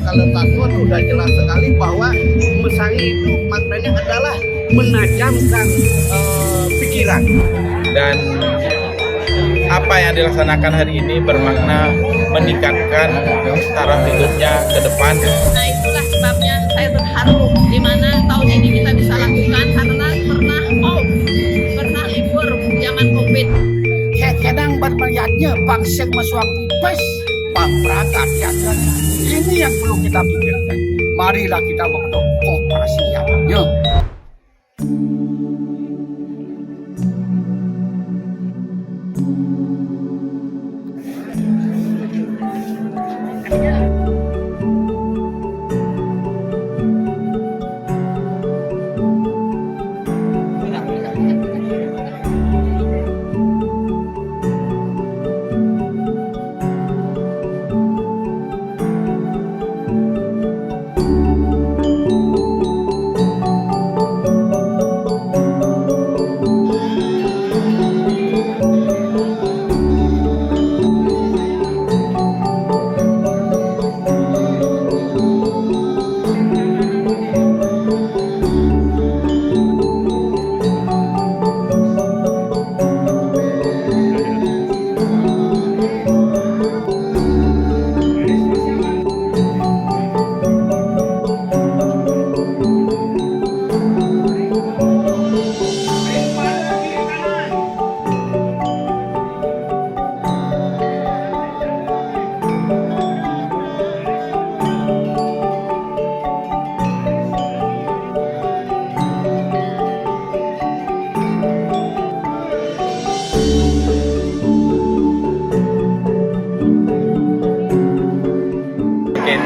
kalau tato sudah jelas sekali bahwa mesangi itu maknanya adalah menajamkan pikiran. Dan apa yang dilaksanakan hari ini bermakna meningkatkan taraf hidupnya ke depan. Nah, itulah sebabnya saya terharu di mana tahun ini kita bisa lakukan karena pernah libur zaman Covid. Kadang bermelihatnya bangsa masuang tipes, pemberangkat jalan. Ini yang perlu kita pikirkan. Marilah kita membentuk kooperasi yang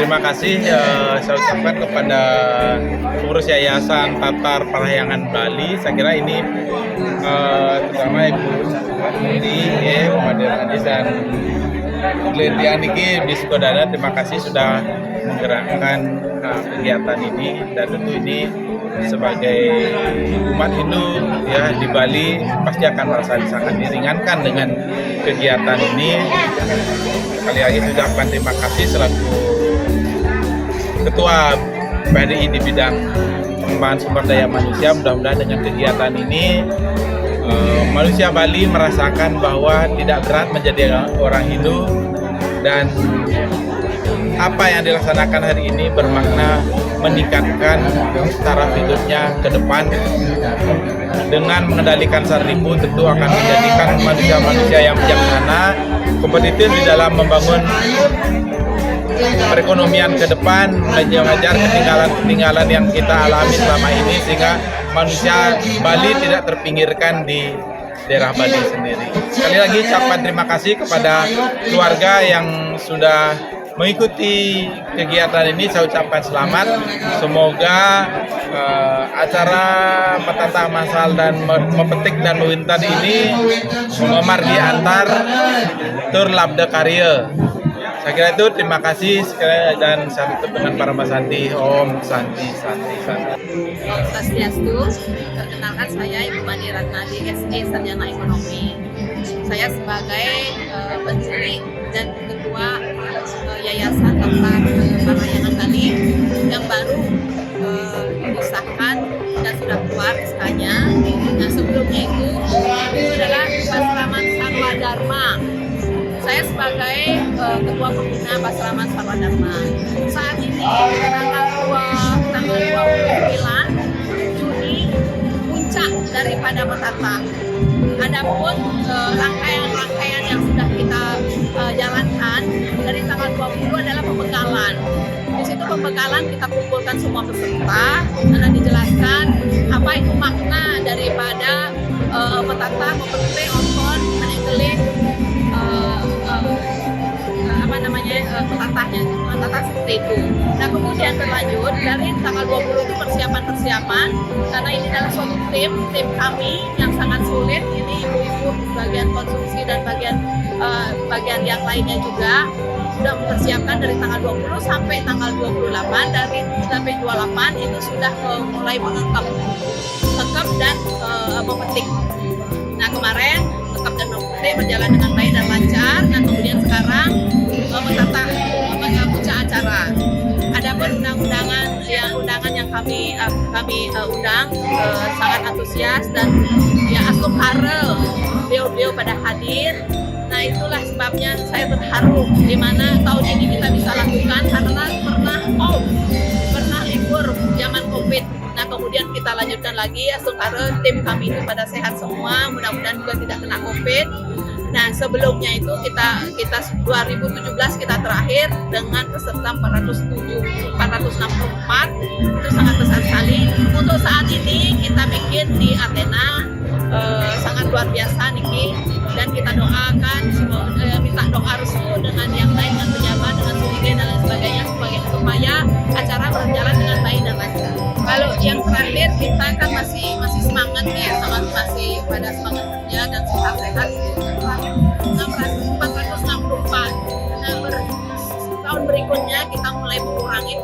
Terima kasih saya ucapkan kepada pengurus Yayasan Tatar Parahyangan Bali. Saya kira ini terutama Ibu Muri, Muhammad Hadis dan Gledian Niki di Sukodana. Terima kasih sudah menggerakkan kegiatan ini, dan tentu ini sebagai umat Hindu ya di Bali pasti akan merasa sangat diringankan dengan kegiatan ini. Sekali lagi saya ucapkan terima kasih selaku Ketua PDI di bidang pengembangan sumber daya manusia. Mudah-mudahan dengan kegiatan ini manusia Bali merasakan bahwa tidak berat menjadi orang Hindu, dan apa yang dilaksanakan hari ini bermakna meningkatkan taraf hidupnya ke depan. Dengan mengendalikan Sarlipu tentu akan menjadikan manusia-manusia yang bijaksana, kompetitif di dalam membangun perekonomian ke depan, mengejar ketinggalan yang kita alami selama ini, sehingga manusia Bali tidak terpinggirkan di daerah Bali sendiri. Sekali lagi ucapkan terima kasih kepada keluarga yang sudah mengikuti kegiatan ini. Saya ucapkan selamat. Semoga acara Petata Masal dan Mepetik dan Mewintar ini memargi antar tur labda karya. Saya kira itu, terima kasih sekali, dan saya tutup dengan Paramasanti. Om Santi Santi Santi. Om Swastiastu. Perkenalkan, saya Ibu Mani Ratnadi, SE Sarjana Ekonomi. Saya sebagai pendiri dan ketua Yayasan Tatar Parahyangan Bali yang baru disahkan dan sudah keluar SK-nya. Nah, sebelumnya itu adalah Basraman Sarwa Dharma. Saya sebagai ketua pembina Basraman Sarwa Dharma. Saat ini tanggal 29 Juni puncak daripada Petata. Adapun rangkaian-rangkaian yang sudah kita jalankan dari tanggal 20 adalah pembekalan. Di situ pembekalan kita kumpulkan semua peserta dan dijelaskan apa itu makna daripada Petata, Mepetik, Ompon, Menenggeling, petata seperti itu. Nah, kemudian berlanjut dari tanggal 20 itu persiapan karena ini adalah suatu tim kami yang sangat sulit. Ini ibu-ibu bagian konsumsi dan bagian yang lainnya juga sudah mempersiapkan dari tanggal 20 sampai tanggal 28. Dari sampai 28 itu sudah mulai mengekep dan memetik. Nah, kemarin mengekep dan memetik berjalan dengan baik dan lancar. Nah, kemudian sekarang menata puncak acara. Walaupun undangan yang kami undang sangat antusias dan ya asuk hara beliau pada hadir. Nah itulah sebabnya saya terharu di mana tahun ini kita bisa lakukan karena pernah libur zaman COVID. Nah kemudian kita lanjutkan lagi asuk hara, tim kami itu pada sehat semua, mudah-mudahan juga tidak kena COVID. Nah sebelumnya itu kita 2017 kita terakhir dengan peserta 464, itu sangat besar sekali. Untuk saat ini kita bikin di Athena, sangat luar biasa Niki, dan kita doakan minta doa restu dengan yang lain, dengan pejabat, dengan Sulige dan lain sebagainya supaya acara berjalan dengan baik dan lancar. Kalau yang terakhir kita kan masih semangat ya, masih pada semangat kerja dan sehat-sehat. 464. Nah, tahun berikutnya kita mulai mengurangi.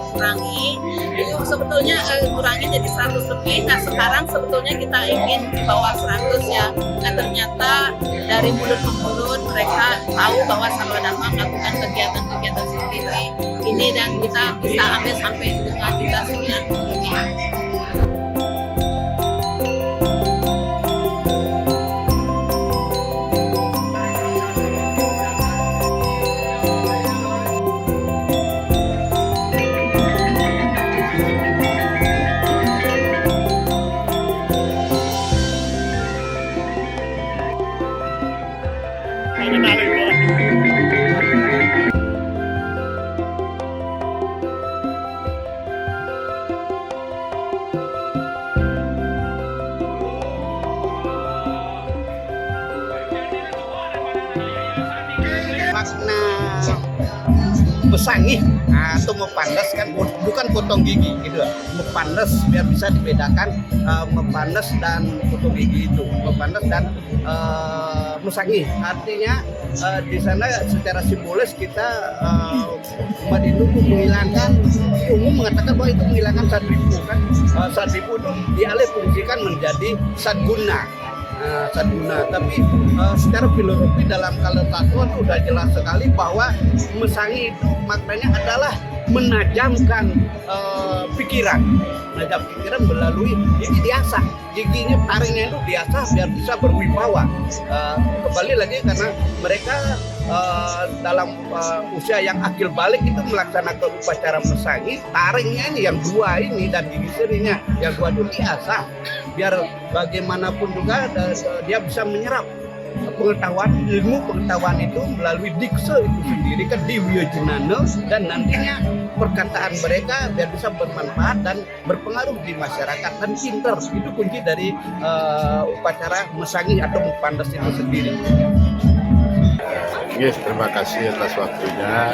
Itu sebetulnya kurangi jadi 100 lebih. Nah sekarang sebetulnya kita ingin di bawah 100 ya. Nah ternyata dari mulut ke mulut mereka tahu bahwa Sarwa Dharma melakukan kegiatan seperti ini dan kita bisa ambil sampai dengan kita 90 ini. Makna pesangih atau mepandas kan bukan potong gigi gitu, mepandas biar bisa dibedakan mepandas dan potong gigi itu, mepandas dan mesangih artinya di sana secara simbolis kita umat Hindu menghilangkan, umum mengatakan bahwa itu menghilangkan sadripu kan, sadripu itu dialih fungsikan menjadi sadguna. Tapi secara filosofi dalam Kalatatuan sudah jelas sekali bahwa mesangi itu maknanya adalah menajamkan pikiran melalui gigi diasah, giginya taringnya itu diasah biar bisa berwibawa. Kembali lagi karena mereka dalam usia yang akil balik itu melaksanakan upacara mesangi, taringnya ini yang dua ini dan gigi serinya yang dua itu diasah biar bagaimanapun juga dia bisa menyerap ilmu pengetahuan itu melalui dikse itu sendiri kan diwyojenana, dan nantinya perkataan mereka biar bisa bermanfaat dan berpengaruh di masyarakat dan pinter. Itu kunci dari upacara mesangi atau mepandas itu sendiri. Yes, terima kasih atas waktunya.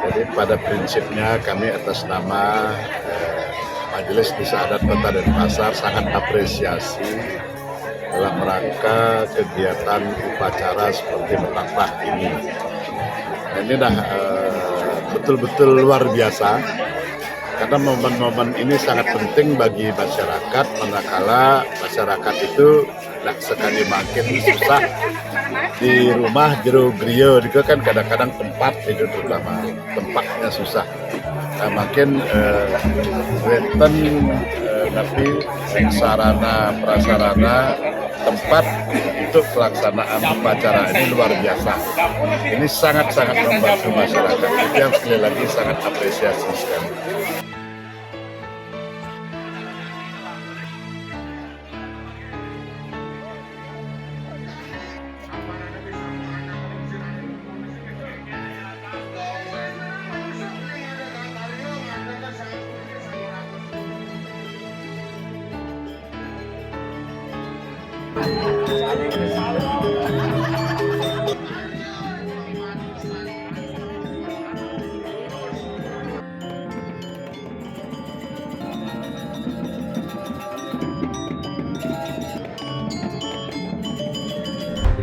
Jadi pada prinsipnya kami atas nama Majelis Desa Adat Kota Denpasar sangat apresiasi dalam rangka kegiatan upacara seperti Metakbah ini. Ini dah betul-betul luar biasa karena momen-momen ini sangat penting bagi masyarakat, manakala masyarakat itu sekali makin susah di rumah jero griyo juga kan kadang-kadang tempat itu terutama tempatnya susah. Nah, makin weten tapi sarana prasarana tempat untuk pelaksanaan upacara ini luar biasa. Ini sangat-sangat membantu masyarakat. Itu yang sekali lagi sangat apresiasi sekali.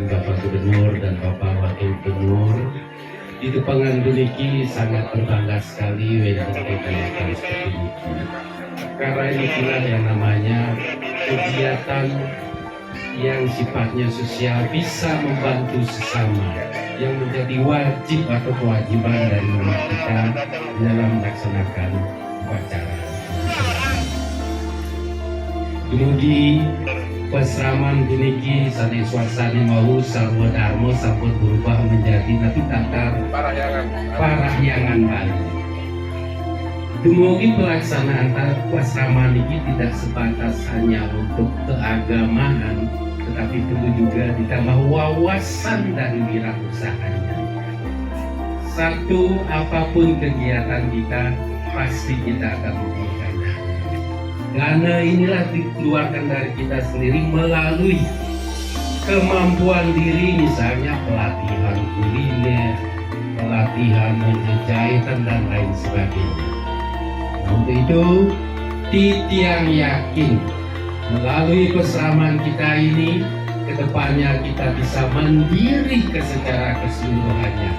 Bapak Gubernur dan Bapak Wakil Gubernur itu panganduniki sangat berbangga sekali dengan kegiatan seperti ini. Karena inilah yang namanya kegiatan yang sifatnya sosial bisa membantu sesama. yang menjadi wajib atau kewajiban dari umat kita dalam melaksanakan upacara. Dumugi pesraman puniki sane suasana mau sarwa dharma sampun berubah menjadi napi tatar parahyangan Bali. Dumugi pelaksanaan pasraman ini tidak sebatas hanya untuk keagamaan, tetapi perlu juga ditambah wawasan dari wirausahanya. Satu, apapun kegiatan kita, pasti kita akan membutuhkan dana. Dana inilah dikeluarkan dari kita sendiri melalui kemampuan diri, misalnya pelatihan kuliner, pelatihan menjahit dan lain sebagainya. Untuk itu, Titiang yakin melalui pesraman kita ini, kedepannya kita bisa mandiri secara keseluruhannya.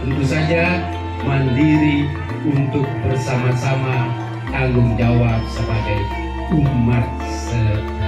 Tentu saja mandiri untuk bersama-sama tanggung jawab sebagai umat sedharma.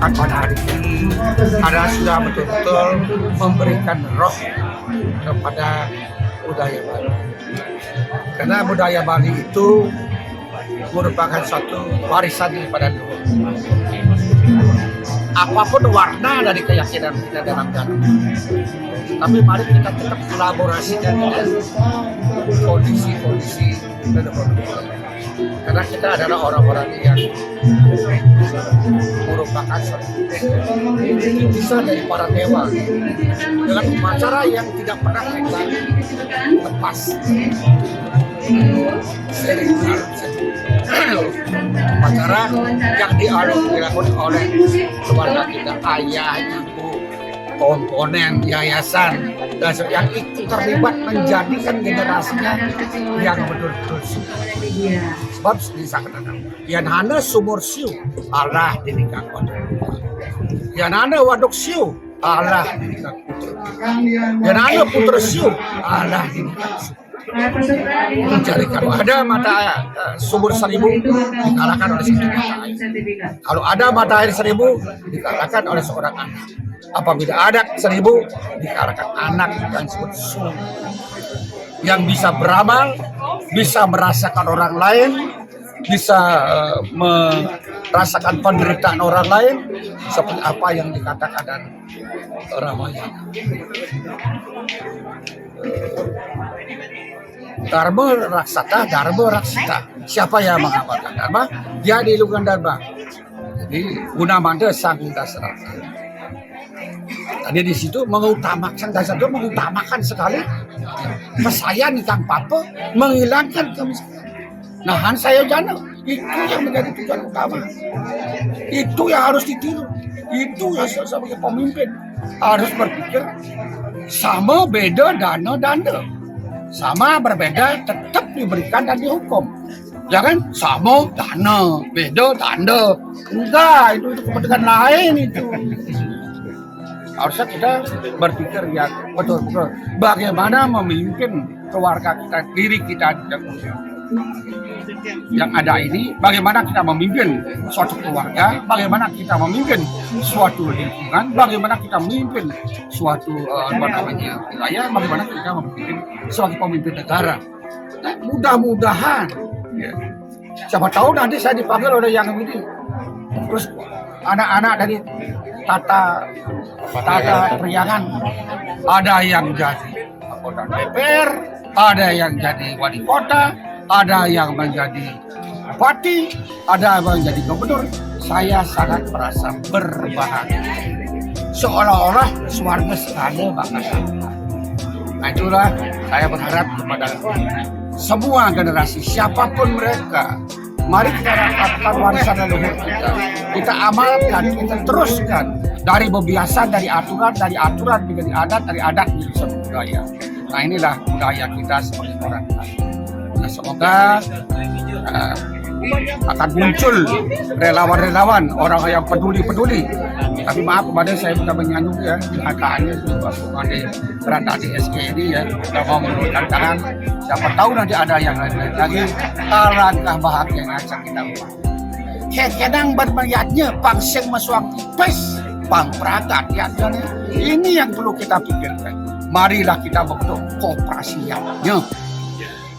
Pada hari ini adalah sudah betul-betul memberikan roh kepada budaya Bali. Karena budaya Bali itu merupakan suatu warisan daripada leluhur. Apapun warna dari keyakinan kita dalam agama, tapi mari kita tetap kolaborasikan dengan kondisi-kondisi leluhur. Karena kita adalah orang-orang yang merupakan titisan dari para dewa dalam upacara yang tidak pernah kita lepas. Upacara yang dilakukan oleh keluarga kita, ayah, ibu, komponen, yayasan, dan yang itu terlibat menjadikan generasinya yang betul-betul sebab disangkatan yang hana sumur siu Allah dinikah yang hana waduk siu Allah dinikah putra yang hana putra siu Allah dinikah mencari kalau ada mata sumur 1000 dikalahkan oleh 1 mata air. Kalau ada mata air 1000 dikalahkan oleh seorang anak. Apabila ada 1000 dikalahkan anak yang disebut sulung yang bisa beramal, bisa merasakan orang lain, bisa merasakan penderitaan orang lain seperti apa yang dikatakan dan Ramayana. Dharma raksata, dharma raksita. Siapa yang mengamalkan dharma? Dia dilukan dharma. Jadi guna manda sang dasarata. Tadi di situ mengutamakan dasar itu mengutamakan sekali kesayangan kang papa, menghilangkan kemiskinan. Nahan saya jana, itu yang menjadi tujuan utama. Itu yang harus ditiru. Itu yang sebagai pemimpin harus berpikir sama beda dana danda. Sama berbeda tetap diberikan dan dihukum. Jangan sama dana, beda danda. Enggak, itu kepentingan lain itu. Harusnya kita berpikir yang betul-betul bagaimana memimpin keluarga kita, diri kita. yang ada ini, bagaimana kita memimpin suatu keluarga, bagaimana kita memimpin suatu lingkungan, bagaimana kita memimpin suatu wilayah, bagaimana kita memimpin sebagai pemimpin negara. Nah, mudah-mudahan ya, siapa tahu nanti saya dipanggil oleh yang ini, terus anak-anak dari tata periangan, ada yang jadi anggota DPR, ada yang jadi wali kota, ada yang menjadi bupati, ada yang menjadi gubernur. Saya sangat merasa berbahagia, seolah-olah swarga sekali banget. Nah itulah saya berharap kepada semua generasi, siapapun mereka, mari kita rapatkan warisan leluhur kita amalkan, kita teruskan dari pembiasan, dari aturan menjadi adat, dari adat menjadi suatu budaya. Nah inilah budaya kita sebagai orang. Nah, semoga akan muncul relawan-relawan, orang yang peduli. Tapi maaf kepada saya bukan menyanyung ya, kenyataannya juga berada di SG ini ya, kita mau menurunkan tangan. Siapa tahu nanti ada yang lain lagi. Alangkah bahagianya akan kita buat. Kadang bermayatnya pangseng masuang tipes, pang peragat ya. Ini yang perlu kita pikirkan. Marilah kita bentuk kooperasi yatnya.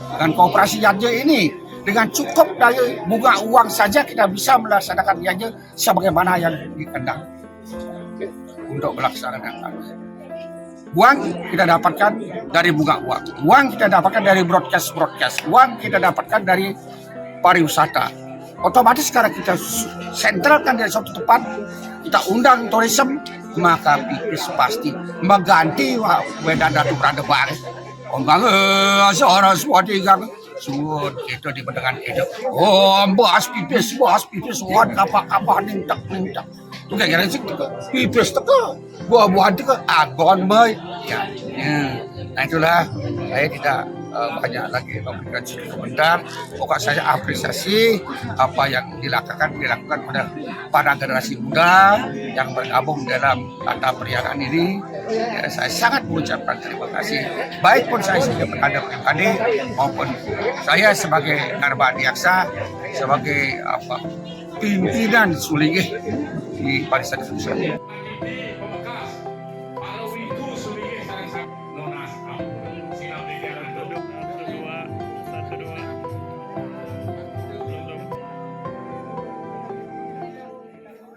Dengan kooperasi yatnya ini, dengan cukup dari bunga uang saja kita bisa melaksanakan yatnya sebagaimana yang dikehendaki untuk melaksanakan. Uang kita dapatkan dari bunga uang kita dapatkan dari broadcast, uang kita dapatkan dari pariwisata. Otomatis sekarang kita sentralkan dari suatu tempat, kita undang tourism, maka pipis pasti mengganti wedan datu berada bang. Seorang suatu gang suun itu di pendengan itu. Oh, bahas pipis, wan apa nintak. Tu kira sih pipis teka, buah-buahan teka agon boy. Ya. Nah itulah saya tidak banyak lagi memberikan komentar. Pokoknya saya apresiasi apa yang dilakukan pada generasi muda yang bergabung dalam tata periangan ini. Ya, saya sangat mengucapkan terima kasih. Baik pun saya sebagai penanda pribadi maupun saya sebagai Narba Adiaksa, sebagai pimpinan Sulingih di Barisan Indonesia.